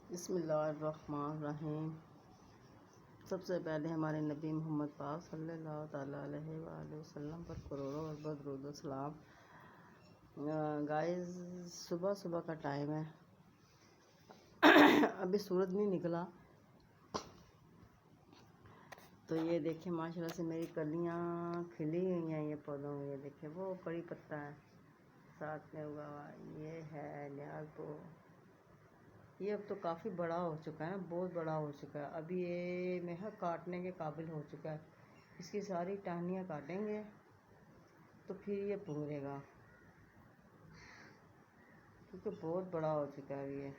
बिस्मिल्लाहिर्रहमानिर्रहीम। सबसे पहले हमारे नबी मोहम्मद पाक सल्लल्लाहु ताला अलैहि वसल्लम पर करोड़ों अरब दुरूद सलाम। गाइस, सुबह सुबह का टाइम है। अभी सूरज नहीं निकला, तो ये देखिए माशाल्लाह से मेरी कलियाँ खिली हुई हैं। ये पौधों में ये देखिए वो कड़ी पत्ता है साथ में हुआ हुआ, ये है न्याज़। ये अब तो काफ़ी बड़ा हो चुका है ना, बहुत बड़ा हो चुका है। अभी ये मेरा काटने के काबिल हो चुका है। इसकी सारी टहनियाँ काटेंगे तो फिर ये पुंगरेगा, क्योंकि बहुत बड़ा हो चुका है ये।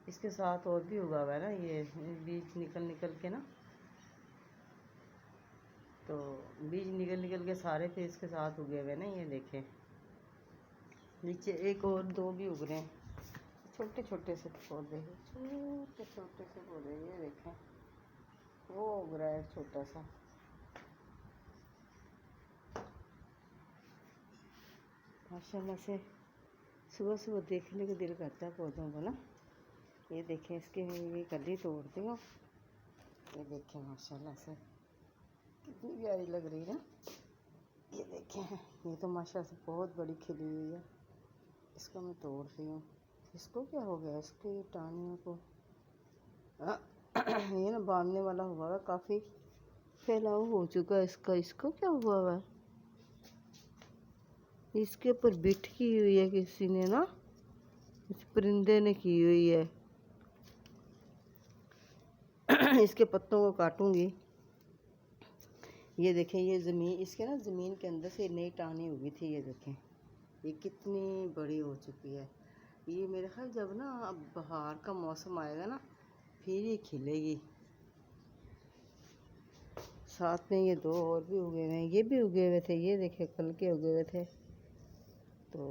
इसके साथ और भी उगा हुआ है ना, ये बीज निकल निकल के ना, तो बीज निकल निकल के सारे फिर इसके साथ उगे हुए ना। ये देखें नीचे एक और दो भी उग रहे हैं, छोटे छोटे से पौधे, छोटे छोटे से पौधे। ये देखें वो उग रहा है छोटा सा। माशाल्लाह से सुबह सुबह देखने को दिल करता है पौधों को ना। ये देखें इसके ये कली तोड़ती हूँ। ये देखें माशाल्लाह से कितनी प्यारी लग रही है ना। ये देखें ये तो माशाल्लाह से बहुत बड़ी खिली हुई है। इसको मैं तोड़ रही हूँ। इसको क्या हो गया, इसके टहनियों को ये ना बांधने वाला हुआ है, काफ़ी फैलाव हो चुका है इसका। इसको क्या हुआ है, इसके ऊपर बिठ की हुई है किसी ने ना, इस परिंदे ने की हुई है। इसके पत्तों को काटूंगी। ये देखें ये ज़मीन, इसके ना ज़मीन के अंदर से नई टहनी उगी थी। ये देखें ये कितनी बड़ी हो चुकी है। ये मेरे ख्याल जब ना अब बाहर का मौसम आएगा ना, फिर ये खिलेगी। साथ में ये दो और भी उगे हुए हैं, ये भी उगे हुए थे। ये देखे कल के उगे हुए थे। तो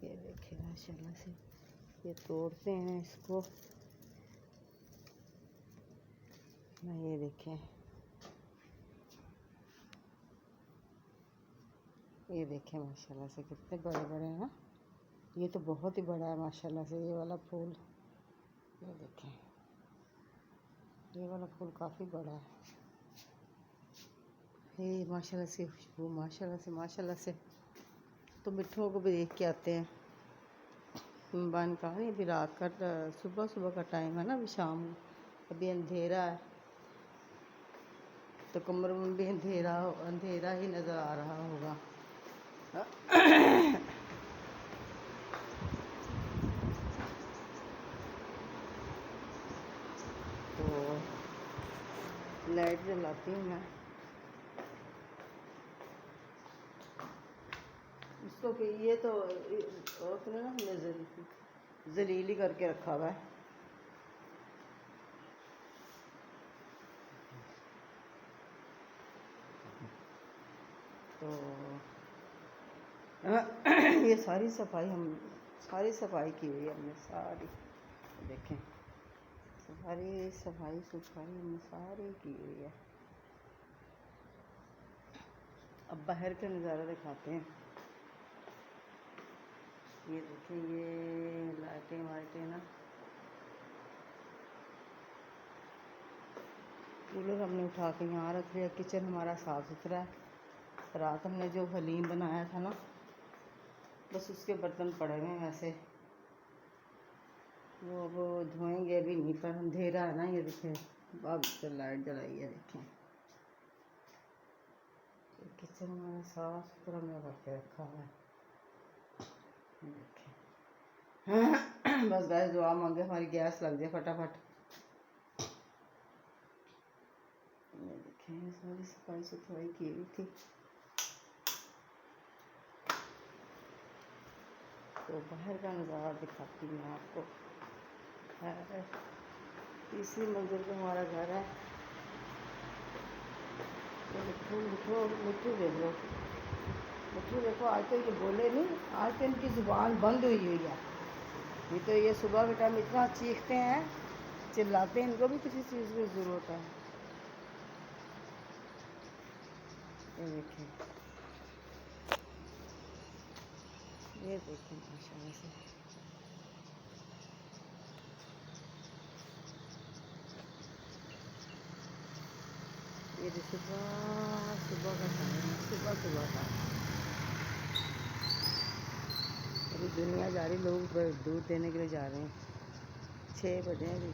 ये देखे माशाल्लाह से ये तोड़ते हैं इसको ना। ये देखें ये देखें माशाल्लाह से कितने बड़े बड़े हैं ना। ये तो बहुत ही बड़ा है माशाल्लाह से ये वाला फूल। ये देखें ये वाला फूल काफ़ी बड़ा है। ये माशाल्लाह से खुशबू, माशाल्लाह से तो मिट्ठुओं को भी देख के आते हैं। बन कहा नहीं, अभी रात का सुबह सुबह का टाइम है ना, अभी शाम, अभी अंधेरा है, तो कमरे में भी अंधेरा अंधेरा ही नज़र आ रहा होगा। तो लाइट जलाती हूँ मैं इसको। कि ये तो उसने ना हमने जलीली करके रखा हुआ है। तो ये सारी सफाई की हुई है हमने सारी। देखें सारी सफाई हमने सारी की हुई है। अब बाहर का नज़ारा दिखाते हैं। ये देखें ये लाइटें वाइटें ना, कूलर हमने उठा के यहाँ रख लिया। किचन हमारा साफ़ सुथरा है। रात हमने जो हलीम बनाया था ना, बस उसके बर्तन पड़े हुए हैं वैसे, वो धोएंगे अभी नहीं, पर अंधेरा है ना। ये देखें अब तो लाइट जलाई है। देखें किचन हमारा साफ़ सुथरा हमने करके रखा हुआ है। देखें बस गैस दुआ मांगे हमारी गैस लग जाए फटाफट। ये देखें सारी सफाई सुथराई की हुई थी। तो बाहर का नज़ारा दिखाती हूँ आपको। तीसरी मंजिल पे हमारा घर है। तो मिट्टू देख लो, मिट्टू देखो, आज तो ये बोले नहीं, आज तो इनकी ज़ुबान बंद हुई हुई है। ये तो ये सुबह के टाइम इतना चीखते हैं, चिल्लाते हैं, इनको भी किसी चीज़ की ज़रूरत है। ये देखें ये देखें माशाल्लाह से अभी सुबह सुबह का टाइम है, सुबह सुबह का। अभी दुनिया जा रही, लोग दूध देने के लिए जा रहे हैं। 6 बजे अभी।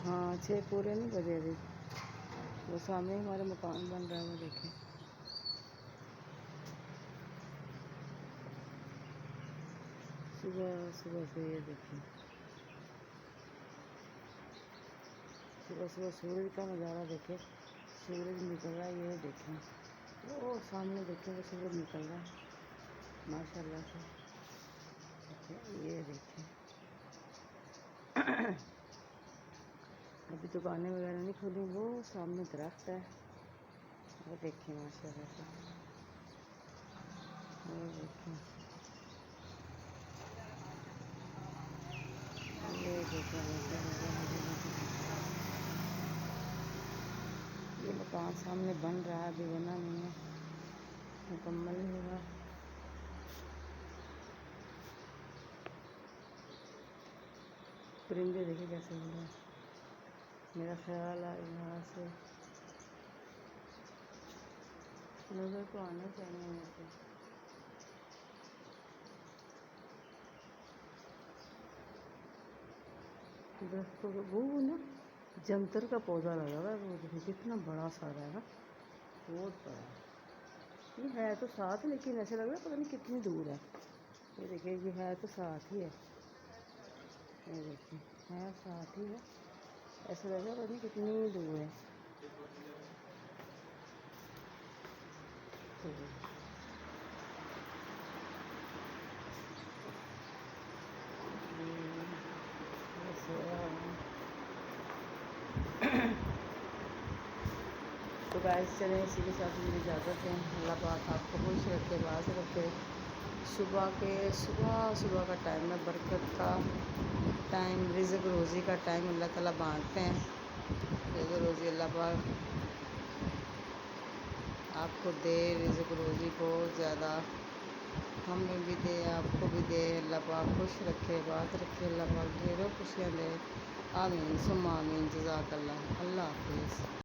हाँ 6 पूरे नहीं बजे अभी। वो सामने हमारा मकान बन रहा है, वो देखें। सुबह सुबह से ये देखें, सुबह सुबह सूरज का नज़ारा देखें। सूरज निकल रहा है, ये देखें। वो सामने देखें, वो सूरज निकल रहा है माशाल्लाह से। देखें, ये देखें। अभी दुकानें वगैरह नहीं खुली, वो सामने दरख्त है, वो देखें माशाल्लाह से। वो देखें, ये देखें। ये मकान सामने बन रहा है, अभी बना नहीं है, मुकम्मल नहीं हुआ। परिंदे देखिए कैसे हो रहे हैं। मेरा ख्याल है यहाँ से नज़र तो आना चाहिए यहाँ से। दरख्तों का वो ना जंतर का पौधा लगा हुआ है, वो देखिए कितना बड़ा सारा है ना, बहुत बड़ा। ये है तो साथ, लेकिन ऐसे लग रहा है पता नहीं कितनी दूर है। ये देखिए, ये है तो साथ ही है, ये देखिए है साथ ही है, ऐसा लग रहा है पता नहीं कितनी दूर है। तो गाइस चलें, इसी के साथ मेरी इजाज़त है। अल्लाह पाक आपको खुश रखे, बात रखे। सुबह सुबह का टाइम है, बरकत का टाइम, रिज़्क़ रोज़ी का टाइम अल्लाह ताला बांटते हैं। रिज़्क़ रोज़ी अल्लाह पाक आपको दे, रिज़्क़ रोज़ी बहुत ज़्यादा हमें भी दे, आपको भी दे। अल्लाह पाक खुश रखे, बात रखे। अल्लाह पाक ढेरों खुशियाँ दे। आमीन सुम्मा आमीन। जज़ाकल्लाह। अल्लाह हाफ़िज़।